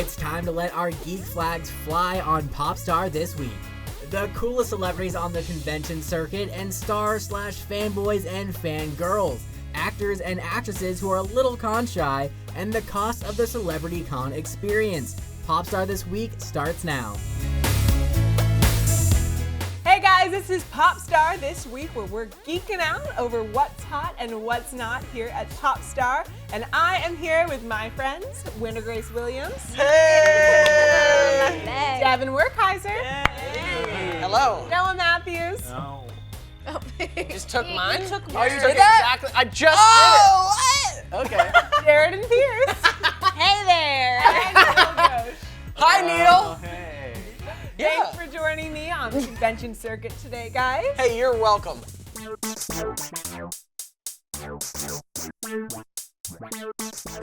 It's time to let our geek flags fly on Popstar this week. The coolest celebrities on the convention circuit and stars/fanboys and fangirls, actors and actresses who are a little con shy, and the cost of the celebrity con experience. Popstar this week starts now. Hey guys, this is Popstar this week, where we're geeking out over what's hot and what's not here at Popstar. And I am here with my friends, WynterGrace Williams. Hey! Devon Werkheiser. Hey! Hello. Noah Matthews. No. Oh, just took mine? You took Oh, you mine. did that? Exactly. I just did it. What? Okay. Sheridan Peirce. Hey there! And Neel Ghosh. Hi, Neel. Hey. Thanks for joining me on the convention circuit today, guys. Hey, you're welcome.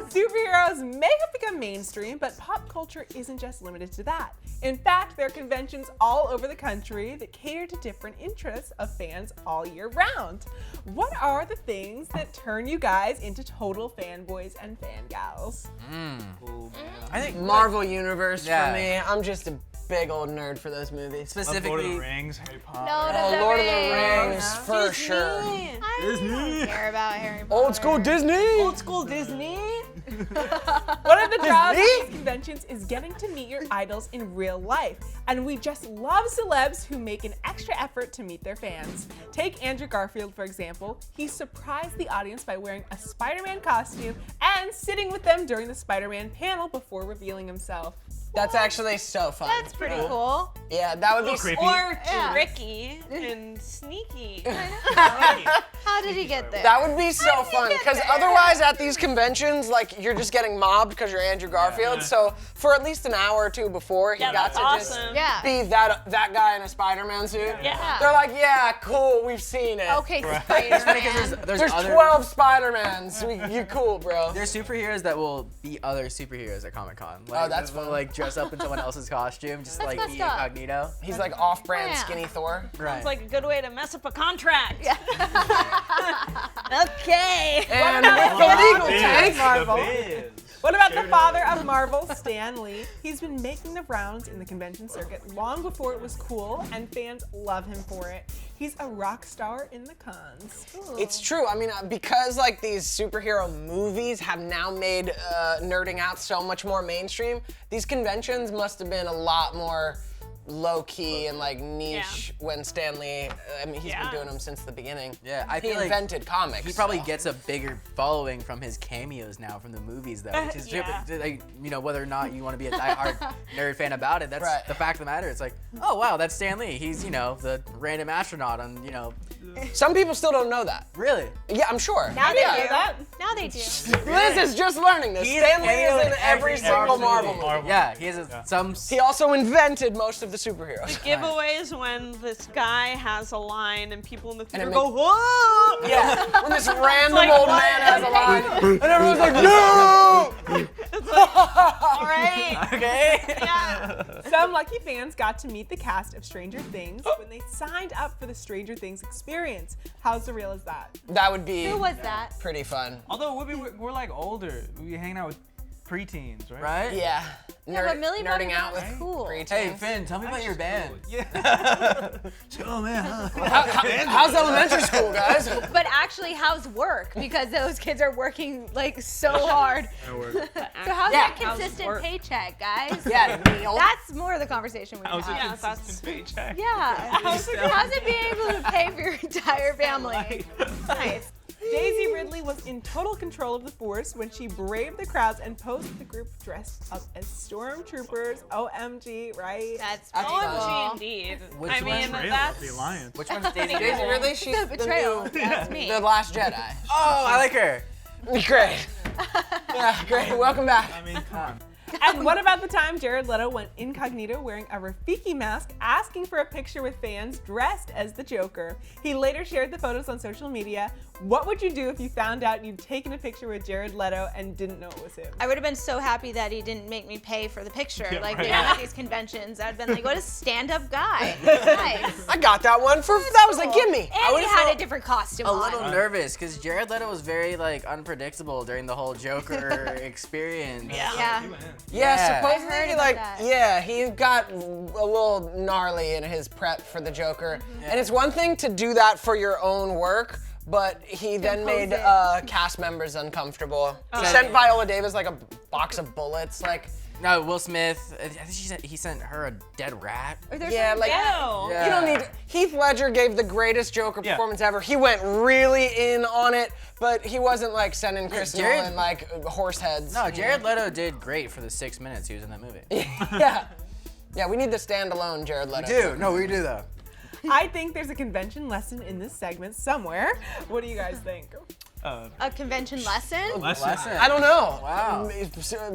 Superheroes may have become mainstream, but pop culture isn't just limited to that. In fact, there are conventions all over the country that cater to different interests of fans all year round. What are the things that turn you guys into total fanboys and fangals? I think Marvel Universe Yeah. for me. I'm just a big old nerd for those movies. specifically. Lord of the Rings, Harry Potter. Oh, Lord of the Rings, for Disney. sure. I don't care about Harry Potter. Old school Disney. Old school Disney. One of the draws of these conventions is getting to meet your idols in real life. And we just love celebs who make an extra effort to meet their fans. Take Andrew Garfield, for example. He surprised the audience by wearing a Spider-Man costume and sitting with them during the Spider-Man panel before revealing himself. That's actually so fun. That's pretty cool. Yeah, that would be creepy. Or Yeah. tricky and sneaky. How did he get there? That would be so fun, because otherwise at these conventions, like, you're just getting mobbed because you're Andrew Garfield. Yeah. So for at least an hour or two before, he Yeah, got that's to awesome. Yeah. just be that guy in a Spider-Man suit. Yeah. They're like, yeah, cool, we've seen it. Okay, Because Spider-Man. there's other 12 Spider-Mans. You're cool, bro. There's superheroes that will be other superheroes at Comic-Con. Like, Oh, that's will, fun. like dress up in someone else's costume, just That's like messed be up. incognito. He's like off-brand Yeah. skinny Thor. Right. It's like a good way to mess up a contract. Yeah. Okay. And about with the the legal Biz? tank. Marvel. The Biz. What about the Sheridan father of Marvel, Stan Lee? He's been making the rounds in the convention circuit long before it was cool, and fans love him for it. He's a rock star in the cons. It's true. I mean, because like these superhero movies have now made nerding out so much more mainstream, these conventions must have been a lot more low-key and like niche when Stan Lee, I mean, he's been doing them since the beginning. Yeah, I He feel like invented comics. he probably so. gets a bigger following from his cameos now from the movies, though. Which is Yeah. like, you know, whether or not you want to be a diehard nerd fan about it, that's Right. the fact of the matter. It's like, oh wow, that's Stan Lee. He's, you know, the random astronaut on, you know, Some people still don't know that. really. Yeah, I'm sure. Now they yeah. know that. Now they do. Liz is just learning this. He's Stan Lee cameoed is in every single Marvel movie. Yeah, he has some. He also invented most of the superheroes. Giveaways when this guy has a line and people in the theater it go, whoa! Yeah, when this random like, old what? man has a line, and everyone's like, no! All right. Okay. Yeah. Some lucky fans got to meet the cast of Stranger Things when they signed up for the Stranger Things experience. How surreal is that? That would be Who was that? pretty fun. Although we're like older. We hang out with preteens, right? Right? Yeah. Yeah, but Millie Bobby nerding out Brown with was cool. preteens. Hey, Finn, tell me about your band. Yeah. Oh man. How's elementary school, guys? But actually, how's work? Because those kids are working like so hard. So how's Yeah. that consistent paycheck, guys? Yeah, Neil. That's more of the conversation we How's have. it consistent paycheck? Yeah. How's it being able to pay for your entire family? Nice. Daisy Ridley was in total control of the force when she braved the crowds and posed with the group dressed up as stormtroopers. OMG, right? That's OMG indeed. Which I mean, Betrayal of that's... the Alliance. Which one's Daisy? Daisy Ridley, she's the betrayal. That's me. the Last Jedi. Oh, I like her. Great. Yeah, great. Welcome back. I mean, come on. And what about the time Jared Leto went incognito wearing a Rafiki mask, asking for a picture with fans dressed as the Joker? He later shared the photos on social media. What would you do if you found out you'd taken a picture with Jared Leto and didn't know it was him? I would have been so happy that he didn't make me pay for the picture. Yeah, like, right. we at these conventions, I'd been like, what a stand-up guy. Nice. I got that one that was a gimme. And he would've had felt a different costume a on. little nervous because Jared Leto was very like unpredictable during the whole Joker experience. Yeah. You went in. Yeah, Yeah. I heard supposedly, about like, that. yeah, he got a little gnarly in his prep for the Joker. And it's one thing to do that for your own work, but he then made cast members uncomfortable. He sent Viola Davis like a box of bullets, like. No, Will Smith. I think he sent her a dead rat. Yeah, like Yeah. you don't need. Heath Ledger gave the greatest Joker Yeah. performance ever. He went really in on it, but he wasn't like sending Chris Jared- Nolan like horse heads. No, Jared Leto did great for the 6 minutes he was in that movie. Yeah, yeah. We need the standalone Jared Leto. No, we do though. I think there's a convention lesson in this segment somewhere. What do you guys think? A convention lesson? Lesson. I don't know. Wow.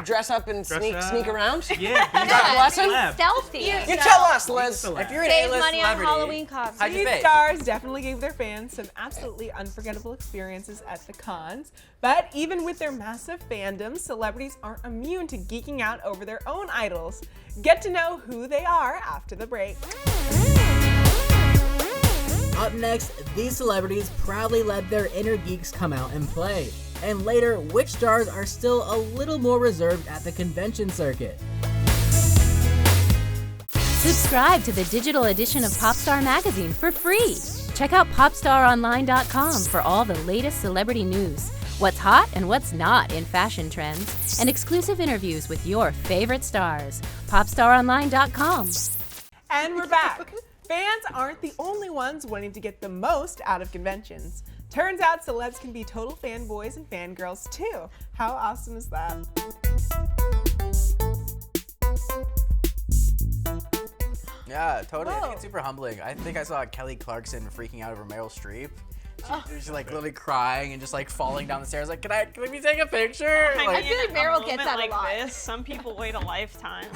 Dress up and sneak up. around. Yeah. You got a lesson? Celeb. Stealthy. You tell us, Liz. If you're an Save A-list money on celebrity, Halloween costumes. how'd you These fake? stars definitely gave their fans some absolutely unforgettable experiences at the cons. But even with their massive fandoms, celebrities aren't immune to geeking out over their own idols. Get to know who they are after the break. Up next, these celebrities proudly let their inner geeks come out and play. And later, which stars are still a little more reserved at the convention circuit. Subscribe to the digital edition of Popstar magazine for free. Check out popstaronline.com for all the latest celebrity news, what's hot and what's not in fashion trends, and exclusive interviews with your favorite stars. popstaronline.com. And we're back. Fans aren't the only ones wanting to get the most out of conventions. Turns out celebs can be total fanboys and fangirls too. How awesome is that? Yeah, totally. I think it's super humbling. I think I saw Kelly Clarkson freaking out over Meryl Streep. She's like literally crying and just like falling down the stairs. Like, can we take a picture? I Like, feel like a Meryl moment gets that a like lot. this, some people wait a lifetime.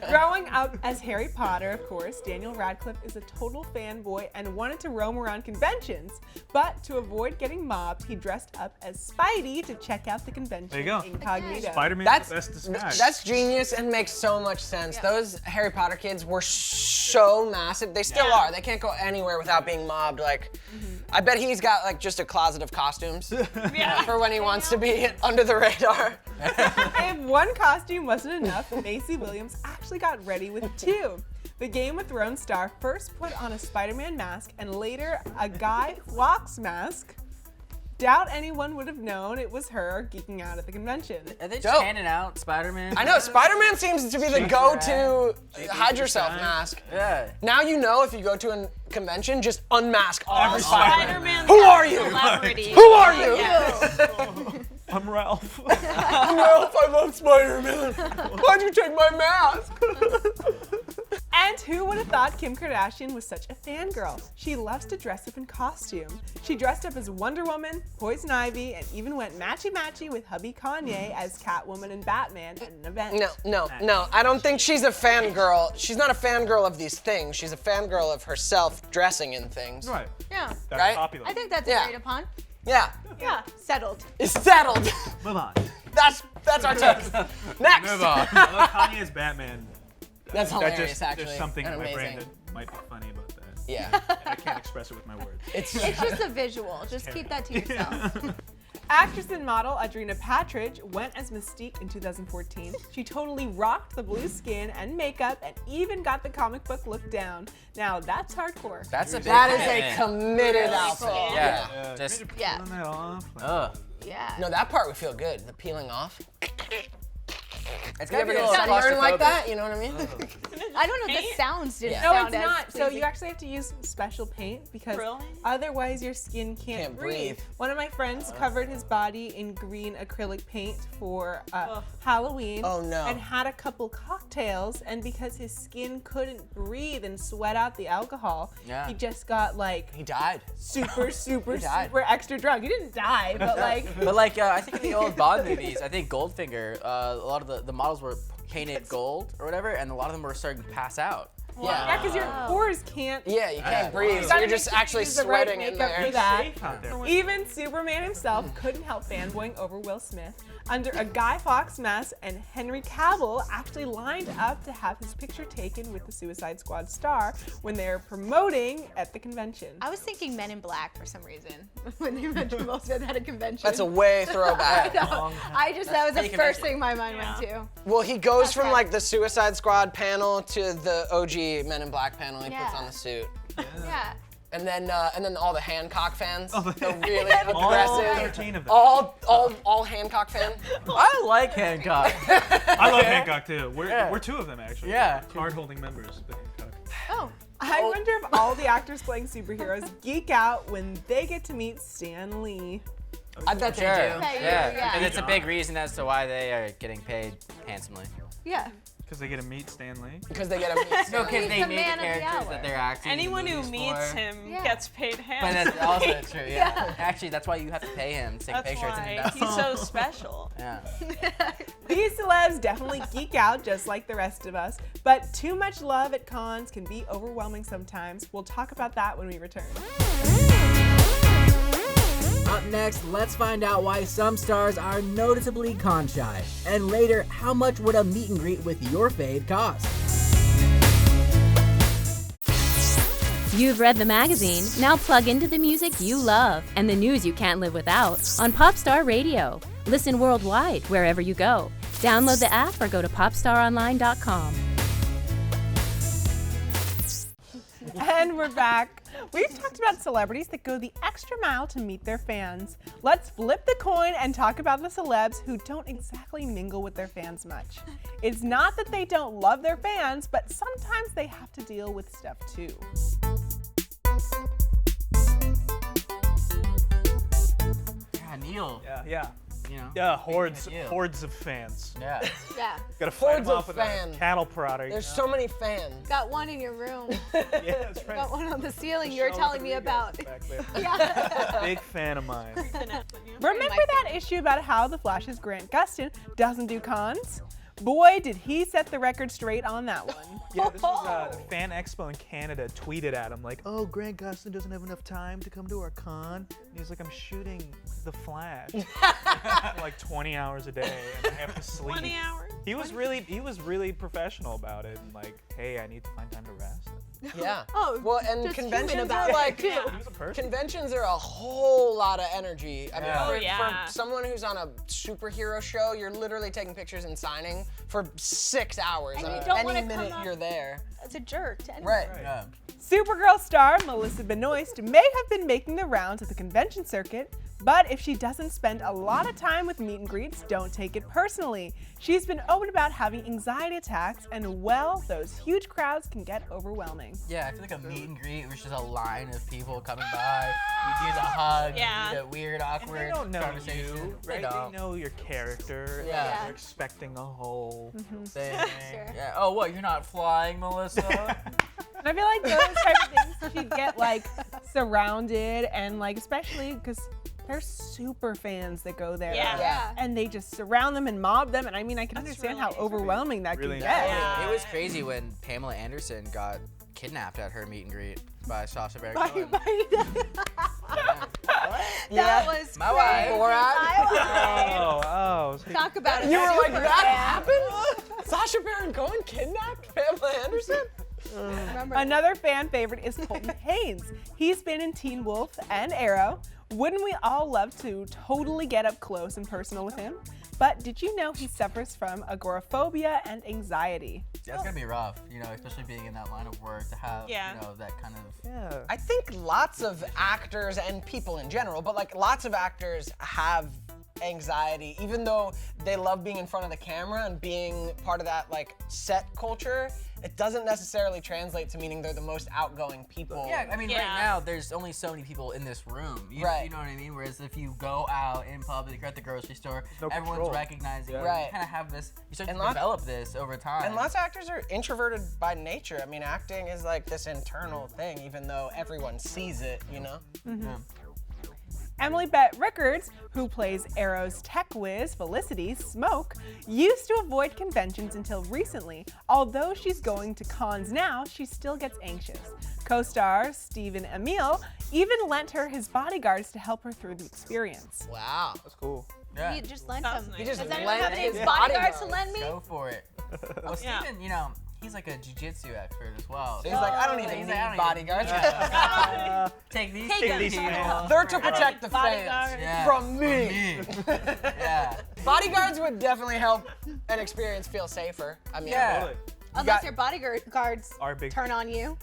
Growing up as Harry Potter, of course, Daniel Radcliffe is a total fanboy and wanted to roam around conventions. But to avoid getting mobbed, he dressed up as Spidey to check out the convention There you go. incognito. Spider-Man's That's the best disguise. That's genius and makes so much sense. Those Harry Potter kids were so massive. They still are. They can't go anywhere without being mobbed. Like, I bet he's got like just a closet of costumes for when he wants to be under the radar. If one costume wasn't enough, Maisie Williams actually got ready with two. The Game of Thrones star first put on a Spider-Man mask and later a Guy Fawkes mask. Doubt anyone would have known it was her geeking out at the convention. are they just Dope. handing out Spider-Man? I know, Spider-Man seems to be the go-to Maybe hide for yourself time. mask. Yeah. Now you know if you go to a convention, just unmask all Spider-Man. Spider-Man's Who are you? celebrity. Who are you? I'm Ralph. Ralph, I love Spider-Man. Why'd you take my mask? And who would have thought Kim Kardashian was such a fangirl? She loves to dress up in costume. She dressed up as Wonder Woman, Poison Ivy, and even went matchy-matchy with hubby Kanye as Catwoman and Batman at an event. No. I don't think she's a fangirl. She's not a fangirl of these things. She's a fangirl of herself dressing in things. Right. Yeah. That's Right? popular. I think that's Yeah. agreed upon. Yeah. Yeah. Settled. It's settled. Move on. That's our take. Next. Move on. I love Kanye's Batman. That's That hilarious, just, actually. there's something and in my brain amazing. that might be funny about that. Yeah. And I can't express it with my words. It's just a visual. Just keep that to yourself. Actress and model Audrina Patridge went as Mystique in 2014. She totally rocked the blue skin and makeup and even got the comic book look down. Now that's hardcore. That's a big That is a commitment. committed outfit. Yeah. Just. Yeah. Pulling that off. Ugh. Yeah. No, that part would feel good. The peeling off. It's You gotta ever be a get little sunburn like claustrophobic. that? You know what I mean? I don't know. The sounds didn't No, sound it's as not. So pleasing. you actually have to use special paint because Really? otherwise your skin can't breathe. breathe. One of my friends covered his body in green acrylic paint for Halloween. Oh, no. And had a couple cocktails, and because his skin couldn't breathe and sweat out the alcohol, Yeah. he just got like He died. super died. extra drunk. He didn't die, but like. But like, I think in the old Bond movies, I think Goldfinger, a lot of the models were painted gold or whatever, and a lot of them were starting to pass out. Yeah, because your pores can't. Yeah, you can't breathe. You So gotta you're make just sure you actually use the right sweating in makeup there. for that. Safe out there. Even Superman himself couldn't help fanboying over Will Smith. Under a Guy Fawkes mess, and Henry Cavill actually lined up to have his picture taken with the Suicide Squad star when they were promoting at the convention. I was thinking Men in Black for some reason when they mentioned Will Smith at a convention. That's a way throwback. that was the first thing my mind went to. Well, he goes from Okay. like the Suicide Squad panel to the OG Men in Black panel. He puts on the suit. Yeah. And then all the Hancock fans, the really All aggressive, 13 of them. all Hancock fan. I like Hancock. I love Hancock too. We're two of them actually. Yeah. Card-holding members of Hancock. Oh. I wonder if all the actors playing superheroes geek out when they get to meet Stan Lee. I bet Sure. they do. Yeah. And it's a big reason as to why they are getting paid handsomely. Yeah. Because they get to meet Stan Lee. Because they get a No, because He's they the made man the of the characters hour. that they're acting. in the Anyone who movies meets for. him Yeah. gets paid But handsomely. that's also true, yeah. Actually, that's why you have to pay him to take That's pictures and why invest. he's so special. Yeah. These celebs definitely geek out just like the rest of us, but too much love at cons can be overwhelming sometimes. We'll talk about that when we return. Up next, let's find out why some stars are noticeably con shy. And later, how much would a meet and greet with your fave cost? You've read the magazine, now plug into the music you love and the news you can't live without on Popstar Radio. Listen worldwide wherever you go. Download the app or go to popstaronline.com. And we're back. We've talked about celebrities that go the extra mile to meet their fans. Let's flip the coin and talk about the celebs who don't exactly mingle with their fans much. It's not that they don't love their fans, but sometimes they have to deal with stuff too. Yeah, Neel. Yeah. You know. Yeah, hordes you. of fans. Yeah. Yeah. Gotta fight Hordes them of off with fans. a cattle prodder. There's so many fans. Got one in your room. Yeah, that's right. Got one on the ceiling you were telling me about. Back there. Yeah. Big fan of mine. Remember that issue about how The Flash's Grant Gustin doesn't do cons? Boy, did he set the record straight on that one. Yeah, this was Fan Expo in Canada tweeted at him like, oh, Grant Gustin doesn't have enough time to come to our con. And he's like, I'm shooting The Flash for like 20 hours a day and I have to sleep. 20 hours? He was really professional about it and like, hey, I need to find time to rest. Yeah. Oh, Well, and just conventions human about are it, like too. He was a person. conventions are a whole lot of energy. I mean, Yeah. Oh, for yeah. someone who's on a superhero show, you're literally taking pictures and signing for 6 hours. And I you mean, don't any wanna come minute up- you're there. It's a jerk to anyone. Right. Yeah. Supergirl star Melissa Benoist may have been making the rounds at the convention circuit, but if she doesn't spend a lot of time with meet and greets, don't take it personally. She's been open about having anxiety attacks, and well, those huge crowds can get overwhelming. Yeah, I feel like a meet and greet was just a line of people coming by. You do the hug, Yeah. you do the weird, And awkward they don't know conversation. you, They right? don't. They know your character. and Yeah. They're expecting a whole. Thing. Sure. Yeah. Oh, what? You're not flying, Melissa? And I feel like those type of things, she'd get like surrounded, and like especially because there's super fans that go there. Yeah. Yeah. And they just surround them and mob them, and I mean, I can That's understand really how overwhelming that really can get. Yeah. It was crazy when Pamela Anderson got kidnapped at her meet and greet by Sacha Baron Cohen. That was My wife. crazy. Borat. Oh. Talk about it. You were like, Super that fan. happened? Sasha Baron Cohen kidnapped Pamela Anderson? Remember. Another fan favorite is Colton Haynes. He's been in Teen Wolf and Arrow. Wouldn't we all love to totally get up close and personal with him? But did you know he suffers from agoraphobia and anxiety? That's gonna be rough, you know, especially being in that line of work to have, Yeah. you know, that kind of. Yeah. I think lots of actors and people in general, but like lots of actors have anxiety, even though they love being in front of the camera and being part of that like set culture. It doesn't necessarily translate to meaning they're the most outgoing people. Yeah, I mean, Yeah. right now there's only so many people in this room. You Right. know what I mean? Whereas if you go out in public or at the grocery store, no everyone's control. recognizing you. Right. You kind of have this. You start And to lots- develop this over time. And lots of actors are introverted by nature. I mean, acting is like this internal thing, even though everyone sees it, you know? Yeah. Emily Bett Rickards, who plays Arrow's tech whiz Felicity Smoke, used to avoid conventions until recently. Although she's going to cons now, she still gets anxious. Co-star Stephen Amell even lent her his bodyguards to help her through the experience. Wow. That's cool. Yeah. You just lent them. He just Does anyone lent have any his bodyguards to bodyguards. lend me? Go for it. Well, Yeah. Steven, he's like a jiu-jitsu expert as well. So he's like, I don't even He's need like, I don't bodyguards. Take these. Take them. these people. They're to protect the Bodyguard. fans Yeah. from me. Yeah. Bodyguards would definitely help an experience feel safer. I mean, Yeah. Totally. Unless got- your bodyguards Our big turn on you.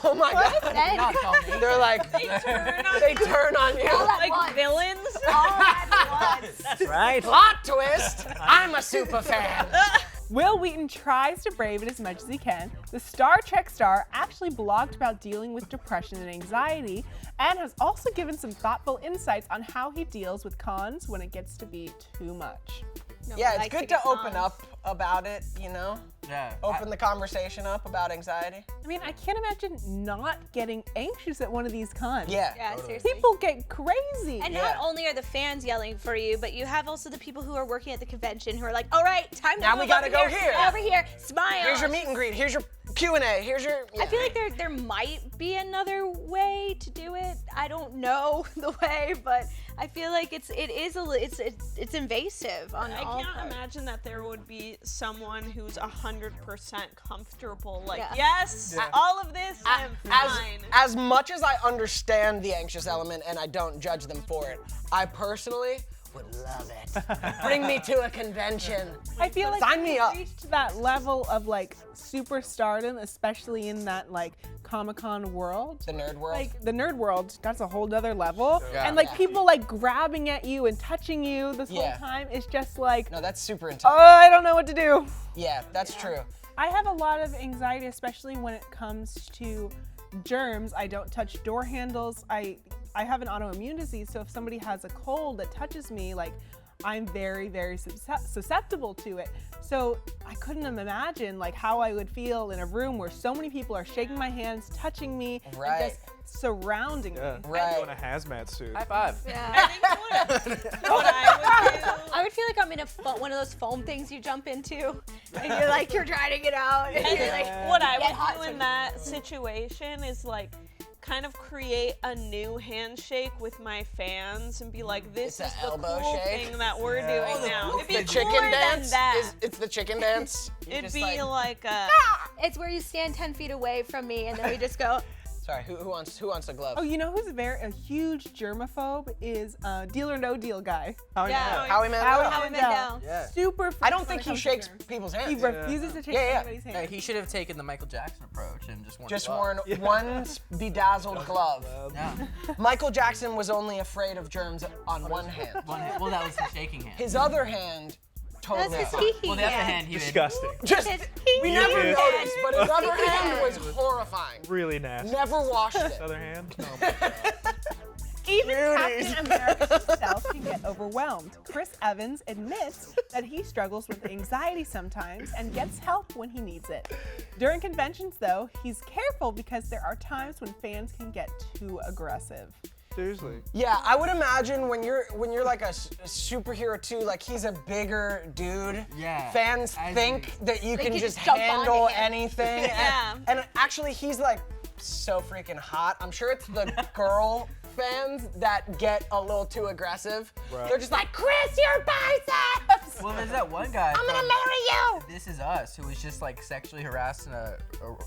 oh my god. Then Not called me. They're like, They turn on they turn on you. all at like once. villains. All at once. That's right. Plot twist. I'm a super fan. Will Wheaton tries to brave it as much as he can. The Star Trek star actually blogged about dealing with depression and anxiety, and has also given some thoughtful insights on how he deals with cons when it gets to be too much. Nobody Yeah, it's likes good get to open cons. up about it, you know? Yeah. Open the conversation up about anxiety. I mean, I can't imagine not getting anxious at one of these cons. Yeah. Yeah, seriously. People get crazy. And Yeah. not only are the fans yelling for you, but you have also the people who are working at the convention who are like, all right, time to Now move we gotta over go here. Over here, smile. Here's your meet and greet. Here's your Q&A. Here's your... I feel like there might be another way to do it. I don't know the way, but I feel like it's invasive on I all can't parts. imagine that there would be someone who's 100% comfortable. Like, Yeah. yes, all of this, I'm fine. As much as I understand the anxious element and I don't judge them for it, I personally would love it. Bring me to a convention. I feel like Sign me we've up. reached that level of like superstardom, especially in that like Comic-Con world. The nerd world. Like the nerd world, that's a whole nother level. Yeah. And like Yeah. people like grabbing at you and touching you this Yeah. whole time is just like, No, that's super intense. oh, I don't know what to do. Yeah, that's true. I have a lot of anxiety, especially when it comes to germs. I don't touch door handles. I have an autoimmune disease, so if somebody has a cold that touches me, like I'm very, very susceptible to it. So I couldn't imagine like how I would feel in a room where so many people are shaking my hands, touching me, Right. and just surrounding Yeah. me. Right. Doing a hazmat suit. High five. Yeah. I think what I would do. I would feel like I'm in one of those foam things you jump into, and you're like, you're trying to get out, and I you're think like, what I get would hot do in so- that situation is like kind of create a new handshake with my fans and be like, this It's is a the elbow cool shake. thing that we're doing now. It'd be The cooler chicken than dance that. it's the chicken dance. You It'd just, be like a It's where you stand 10 feet away from me, and then we just go. Sorry, who wants a glove? Oh, you know who's a huge germaphobe is Deal or No Deal guy. Oh, Yeah. Howie Mandel. Howie Mandel. Yeah. Super. I don't when think it he comes to shakes germs. people's He hands. refuses to shake Yeah, yeah. anybody's hand. Yeah, he should have taken the Michael Jackson approach and just worn Just gloves. worn one bedazzled glove. Yeah. Michael Jackson was only afraid of germs on one hand. One hand. Well, that was the shaking hand. His other hand, totally That's his fine. hee-hee Well, the other hand. hand he would. Disgusting. Just, His we hee-hee never did. noticed, but his other Hee-hee hand hand. was horrifying. Really nasty. Never washed it. Other hand. Even Cuties. Captain America himself can get overwhelmed. Chris Evans admits that he struggles with anxiety sometimes and gets help when he needs it. During conventions, though, he's careful because there are times when fans can get too aggressive. Seriously. Yeah, I would imagine when you're like a superhero too, like he's a bigger dude. Yeah. Fans I think agree. that you They can can just just jump onto handle him. anything. Yeah. And actually, he's like so freaking hot. I'm sure it's the girl fans that get a little too aggressive. Right. They're just like, Chris, your biceps! Well, there's that one guy. I'm gonna from marry you! This Is Us who was just like sexually harassed in a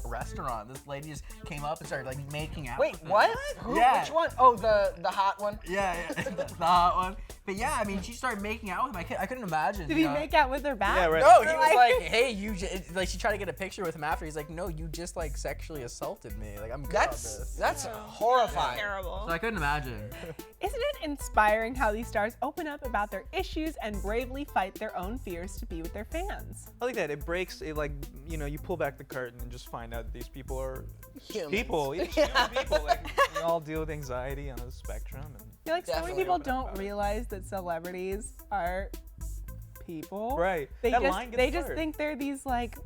restaurant. This lady just came up and started like making out. Wait, with him. what? Who? Yeah. Which one? Oh, the hot one? Yeah, the hot one. But yeah, I mean, she started making out with him. I couldn't imagine. Did you he know. make out with her back? Yeah, right. No, he was like, hey, like, she tried to get a picture with him after. He's like, no, you just like sexually assaulted me. Like, I'm good on this. That's horrifying. terrible. So I couldn't imagine. Isn't it inspiring how these stars open up about their issues and bravely fight their own fears to be with their fans? I like that. It breaks it, like, you know, you pull back the curtain and just find out that these people are Humans. people. Yeah, human people. Like, we all deal with anxiety on a spectrum. And I feel like so many Definitely people open up don't about it. realize that celebrities are people. Right. They That just line gets they just blurred. think they're these like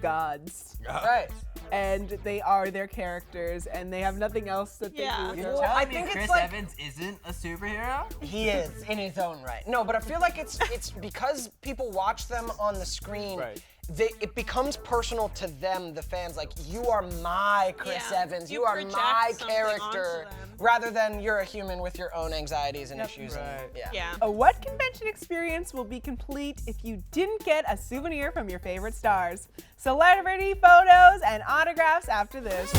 gods. Right. and they are their characters, and they have nothing else that they do with their life. I think think it's Chris like- Evans isn't a superhero? He is in his own right. No, but I feel like it's because people watch them on the screen. Right. It becomes personal to them, the fans. Like, you are my Chris Yeah. Evans. You You are project my something character, onto them. rather than you're a human with your own anxieties and issues. Right. And, yeah. Yeah. A what convention experience will be complete if you didn't get a souvenir from your favorite stars? Celebrity photos and autographs after this.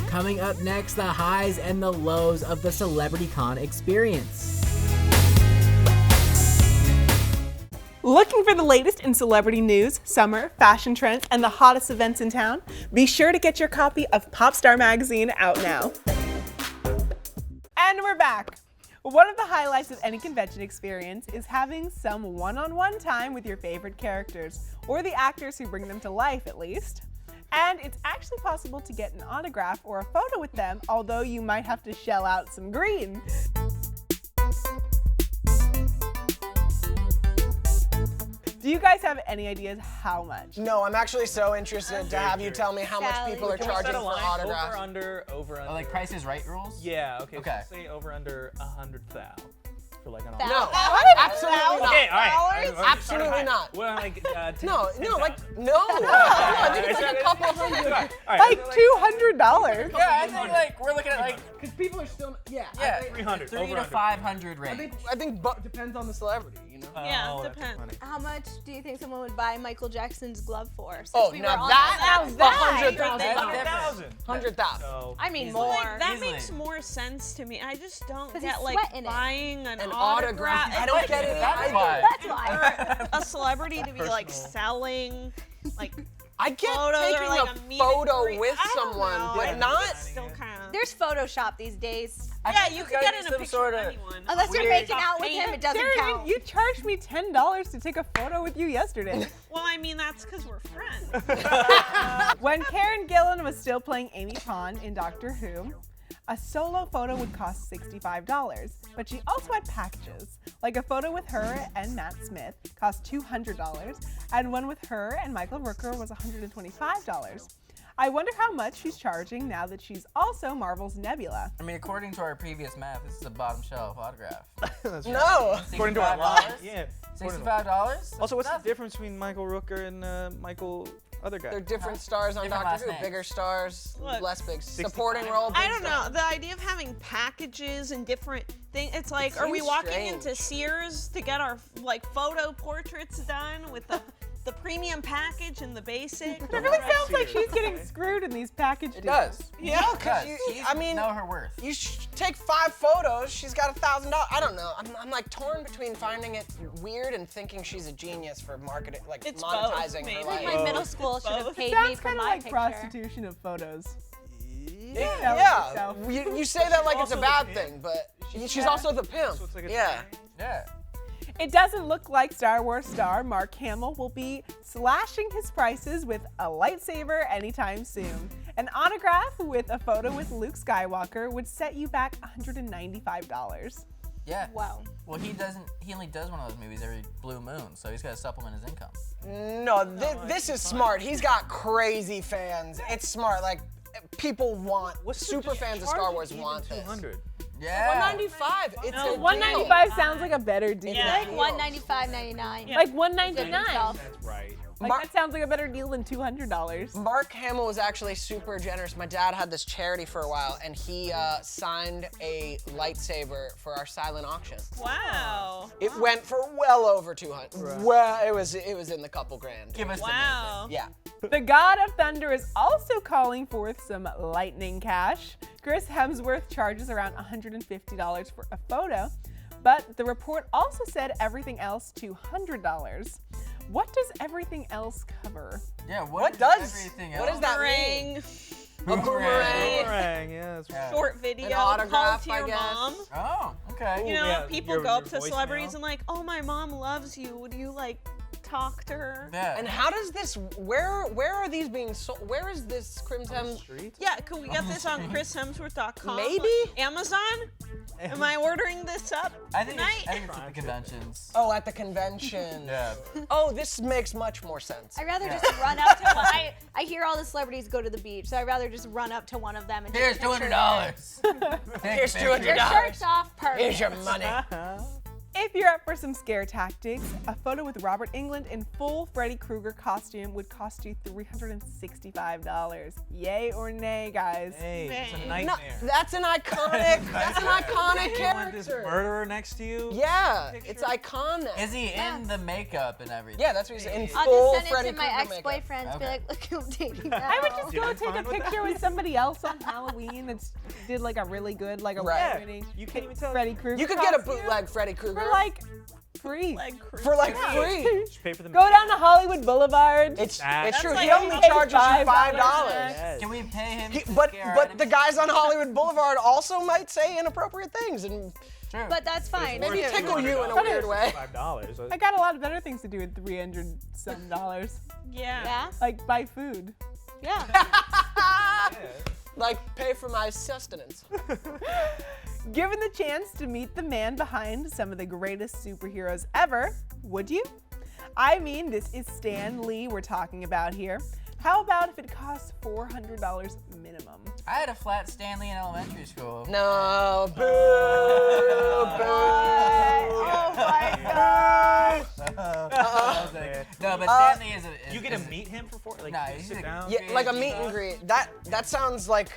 Coming up next, the highs and the lows of the Celebrity Con experience. Looking for the latest in celebrity news, summer, fashion trends, and the hottest events in town? Be sure to get your copy of Popstar magazine out now. And we're back. One of the highlights of any convention experience is having some one-on-one time with your favorite characters, or the actors who bring them to life at least. And it's actually possible to get an autograph or a photo with them, although you might have to shell out some green. Do you guys have any ideas how much? No, I'm actually so interested to have you tell me how much people are Can we set charging a for line? autographs. Over under. Like Price is Right rules? Yeah, okay. Okay. So say over under 100,000 for like an Thou- No, What? absolutely not. Okay, all right. Absolutely not. Well, like, No, I think it's like a couple hundred. Like $200. Yeah, I think like we're looking at like Because people are still, yeah. 300. 3 over to under. 500 range. I think depends on the celebrity, you know? Yeah, Oh, that's depends. funny. How much do you think someone would buy Michael Jackson's glove for? Since Oh, we now were on that's that. 100,000. 100,000. 100,000. So, I mean Easily. more. Like, that Easily. makes more sense to me. I just don't 'Cause get he's like sweating it. buying an autograph. I don't Like, get it That's either. why. That's why. a celebrity to be like Personal. selling like I get photos or taking like a meet and photo greet. with I don't someone, know. but I not. still kind of. There's Photoshop these days. Yeah, you could get in a picture of anyone. Unless you're Weird. making out with him, it doesn't Sheridan, count. you charged me $10 to take a photo with you yesterday. Well, I mean that's because we're friends. When Karen Gillan was still playing Amy Pond in Doctor Who, a solo photo would cost $65, but she also had packages. Like a photo with her and Matt Smith cost $200, and one with her and Michael Rooker was $125. I wonder how much she's charging now that she's also Marvel's Nebula. I mean, according to our previous math, this is a bottom shelf autograph. No. according to our line. $65? Yeah. $65? Also, what's the Nothing. difference between Michael Rooker and Michael, other guy? They're different stars on Different Doctor last Who. names. Bigger stars, Look. less big. Supporting role. I big don't star. know. The idea of having packages and different things, it's like, are we Seems walking strange. into Sears to get our like photo portraits done with the premium package and the basic? It really sounds like she's getting screwed in these package It deals. does. Yeah, because I mean, know her worth. you take 5 photos, she's got $1,000. I don't know. I'm like torn between finding it weird and thinking she's a genius for marketing, like It's both, monetizing maybe. her Like life. my middle school should have both. paid me Sounds for kind of my like picture. prostitution of photos. Yeah, yourself. you say that like it's a also bad the thing, but she's Yeah. also the pimp. So it's like a Yeah. Yeah. It doesn't look like Star Wars star Mark Hamill will be slashing his prices with a lightsaber anytime soon. An autograph with a photo with Luke Skywalker would set you back $195. Yeah. Wow. Well, he only does one of those movies every blue moon, so he's got to supplement his income. No, this is smart. He's got crazy fans. It's smart. Like, people want, super fans of Star Wars want this. 200. Yeah. 195. It's a deal. 195 sounds like a better deal. Yeah. Like $195.99. Like $199. That's right. Like that sounds like a better deal than $200. Mark Hamill was actually super generous. My dad had this charity for a while, and he signed a lightsaber for our silent auction. Wow. It went for well over 200. Well, it was in the couple grand. Give us Wow. Yeah. The God of Thunder is also calling forth some lightning cash. Chris Hemsworth charges around $150 for a photo, but the report also said everything else $200. What does everything else cover? Yeah. What does everything what does that mean? Boomerang, A boomerang. Boomerang, yeah, that's right. short video, An call autograph, to your I guess. mom. Oh, okay. You know, yeah, people your go up to voicemail. celebrities and like, oh, my mom loves you. Would you like talk to her. Yeah. And how does this? Where are these being sold? Where is this Chris Hemsworth? Street? Yeah, can we get this on chrishemsworth.com? Maybe? Amazon? Am I ordering this up I think tonight? it's at the conventions. Oh, at the convention. Yeah. Oh, this makes much more sense. I'd rather just run up to one. I hear all the celebrities go to the beach, so I'd rather just run up to one of them and Here's take a picture. $200. Here's Your $200. shirt's off, perfect. Here's your money. If you're up for some scare tactics, a photo with Robert Englund in full Freddy Krueger costume would cost you $365. Yay or nay, guys? Hey, it's a No, No, nightmare. that's an iconic. That's an iconic You want this character. murderer next to you? Yeah, it's iconic. Is he in the makeup and everything? Yeah, that's what he's in I'll full just send Freddy it to my Krueger makeup. ex-boyfriends. Be Okay. like, look who I'm dating now. I would just Dude, go I'm take a fine with picture that. with somebody else on Halloween that did like a really good, like a Right. winning You can't even tell. Freddy Krueger. You could get a costume bootleg Freddy Krueger for like free. for like free. Just pay for the Go down to Hollywood Boulevard. It's That's true. like He only $5 charges you $5. Yes. Can we pay him to But scare but the enemies? guys on Hollywood Boulevard also might say inappropriate things and True. But that's fine. maybe Too. tickle you in a weird way. $5. I got a lot of better things to do with $300 some. Yeah. Yeah? Like buy food. Yeah. Like pay for my sustenance. Given the chance to meet the man behind some of the greatest superheroes ever, would you? I mean, this is Stan Lee we're talking about here. How about if it costs $400 minimum? I had a flat Stanley in elementary school. No, boo, Oh my god. I was like, no, but Stanley is a. You get to meet him for $4? Like, Nah, you he's sit a- down? Yeah, like a meet and greet. That sounds like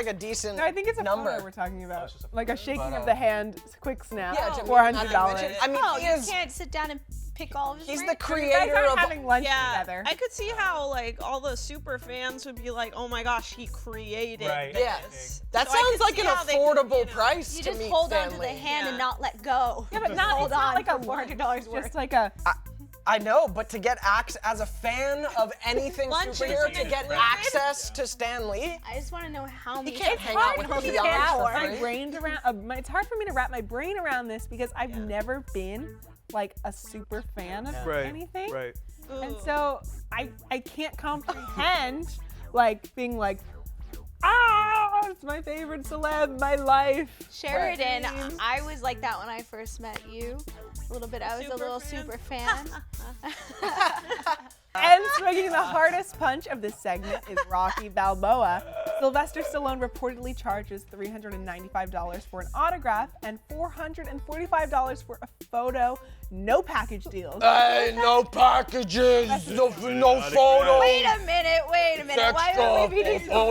a decent No, I think it's a number. photo we're talking about. it's just a like a shaking photo. of the hand, quick snap. Yeah, to meet $400. at the convention. I mean, Oh, he you is. can't sit down and pick all of his He's the brains? You guys creator aren't of. having lunch Yeah, together. I could see how like all the super fans would be like, "Oh my gosh, he created Right. this." Yeah. That So I sounds could like see an how they could, affordable you know, price You to just meet hold Stan onto the Lee. hand and Yeah. not let go. Yeah, but Just not, hold it's not on like a for $400 worth. Just like a. I know, but to get as a fan of anything Lunches superhero, and to get food. access to Stan Lee, I just want to know how many. can't hang out with hard for me the to Beyonce wrap for my free. brains around. It's hard for me to wrap my brain around this because I've never been like a super fan of anything. Right. And Ooh. so I can't comprehend like being like, it's my favorite celeb, my life. Sheridan, I was like that when I first met you. A little bit. I was a Super little fan? super fan. And swinging the hardest punch of this segment is Rocky Balboa. Sylvester Stallone reportedly charges $395 for an autograph and $445 for a photo. No package deals. hey, no packages, no photos. Wait a minute. Sex Why stuff,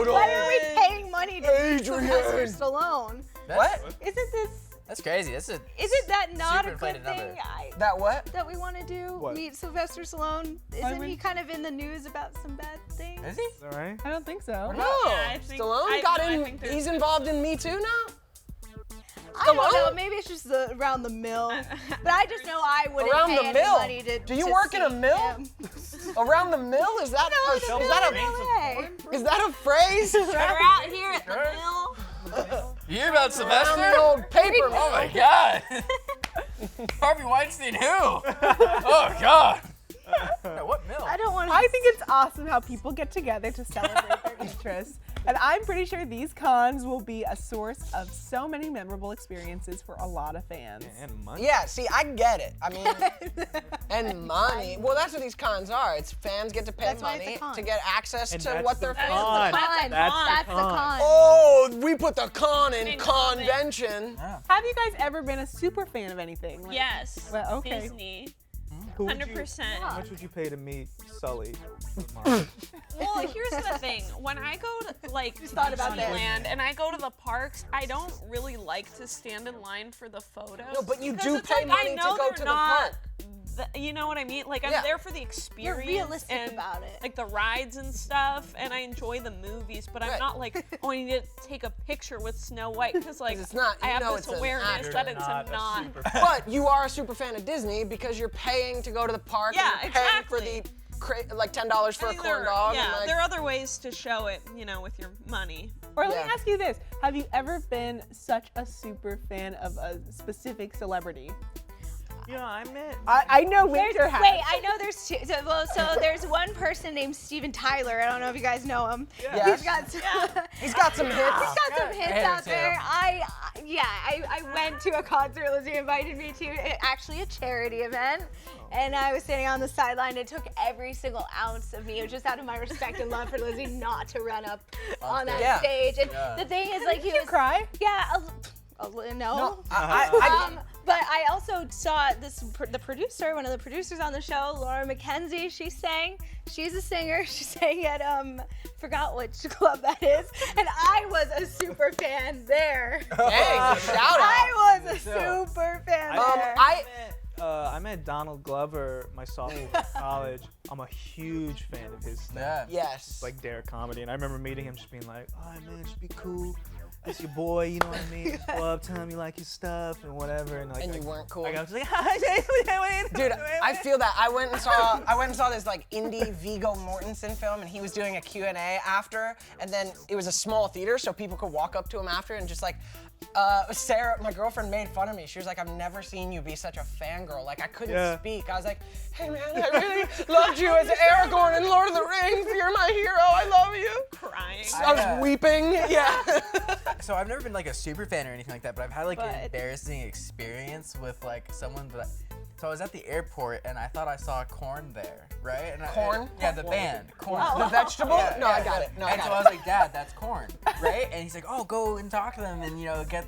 why are we paying money to Adrian. Sylvester Stallone? What? Isn't this? That's crazy. That's a. Isn't that not Super a good inflated thing? number. That what? That we want to do? What? Meet Sylvester Stallone? Isn't mean- he kind of in the news about some bad things? Is he? All right. I don't think so. No, I think- Stallone got I in. think there's- He's involved in Me Too now. I don't know. Stallone? Maybe it's just around the mill. But I just know I wouldn't Around pay the any mill? money to. Do you to work in a see mill? him. Around the mill? Is that No, is the mill that in a LA. is that a phrase? We're out here at the mill. You hear about Around Sylvester? the old paper mill. Oh my God. Harvey Weinstein who? Oh God. What mill? I don't want to. I think it's awesome how people get together to celebrate their interests. And I'm pretty sure these cons will be a source of so many memorable experiences for a lot of fans. And money. Yeah, see, I get it. I mean, and money. Well, that's what these cons are. It's fans get to pay That's why it's a money con. to get access And to that's what the they're con. fans. Con. That's the con. Oh, we put the con in convention. Have you guys ever been a super fan of anything? Like, Yes. Well, okay. Disney. Who would you- 100%. How much would you pay to meet Sully? Well, here's the thing. When I go to like thought about this. Disneyland and I go to the parks, I don't really like to stand in line for the photos. No, but you because do it's pay like, money I to know go they're to the not park. you know what I mean? Like I'm Yeah. there for the experience. realistic and, about it. Like the rides and stuff, and I enjoy the movies, but I'm Right. not like, oh, I need to take a picture with Snow White because like it's not- I you have know this it's an awareness actor. that it's Not a not. super But you are a super fan of Disney because you're paying to go to the park. Yeah, and you're paying exactly. for the like $10 for I a think corn there- dog. Yeah, and like, there are other ways to show it, you know, with your money. Or let me Yeah. ask you this. Have you ever been such a super fan of a specific celebrity? Yeah, I met. I know Winter has. Wait, I know there's two. So there's one person named Steven Tyler. I don't know if you guys know him. Yes. He's got some, He's got some hits. He's got some hits him out too. there. I went to a concert Lizzie invited me to, actually a charity event. And I was standing on the sideline. It took every single ounce of me. It was just out of my respect and love for Lizzie not to run up on that stage. And the thing is, like, he was cry? Yeah, no. But I also saw the producer, one of the producers on the show, Laura McKenzie. She sang. She's a singer. She sang at forgot which club that is, and I was a super fan there. Dang, shout out. I was a super fan there. I met Donald Glover my sophomore year of college. I'm a huge fan of his stuff. Yeah. Yes. It's like Dare comedy, and I remember meeting him just being like, "Oh man, just be cool. That's your boy, you know what I mean? It's club time, you like his stuff and whatever." And like, And you weren't cool. I was like, "Hi, Dude, I feel that. I went and saw this like indie Viggo Mortensen film, and he was doing a Q&A after, and then it was a small theater, so people could walk up to him after and just like, Sarah, my girlfriend, made fun of me. She was like, "I've never seen you be such a fangirl." Like, I couldn't speak. I was like, "Hey man, I really loved you as Aragorn in Lord of the Rings. You're my hero. I love you." Crying. I was weeping. Yeah. So I've never been like a super fan or anything like that, but I've had like an embarrassing experience with like someone that. So I was at the airport and I thought I saw Korn there, right? And Korn? Yeah, the band. Korn. The vegetable? Yeah, No, yeah. I got it. No, I And got so I it. was like, "Dad, that's Korn," right? And he's like, "Oh, go and talk to them and get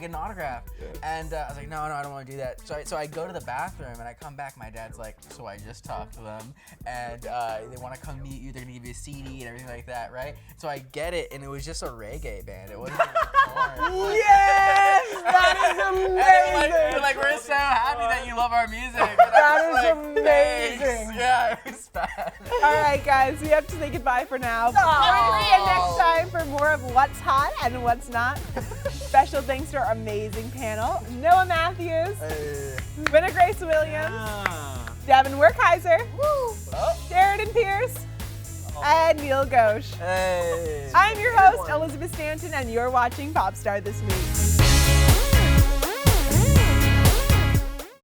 an autograph." And I was like, "No, I don't want to do that." So I go to the bathroom and I come back. My dad's like, "So I just talked to them and they want to come meet you. They're gonna give you a CD and everything like that, right?" So I get it, and it was just a reggae band. It wasn't even Korn. Yes! That is And amazing! they're like, "We're so happy that you love our music." That is amazing. Yeah, it was bad. All right, guys, we have to say goodbye for now. Join me next time for more of What's Hot and What's Not. Special thanks to our amazing panel, Noah Matthews, WynterGrace Williams, Devon Werkheiser, Sheridan Peirce, and Neel Ghosh. Hey. I'm your host, Elizabeth Stanton, and you're watching Popstar This Week.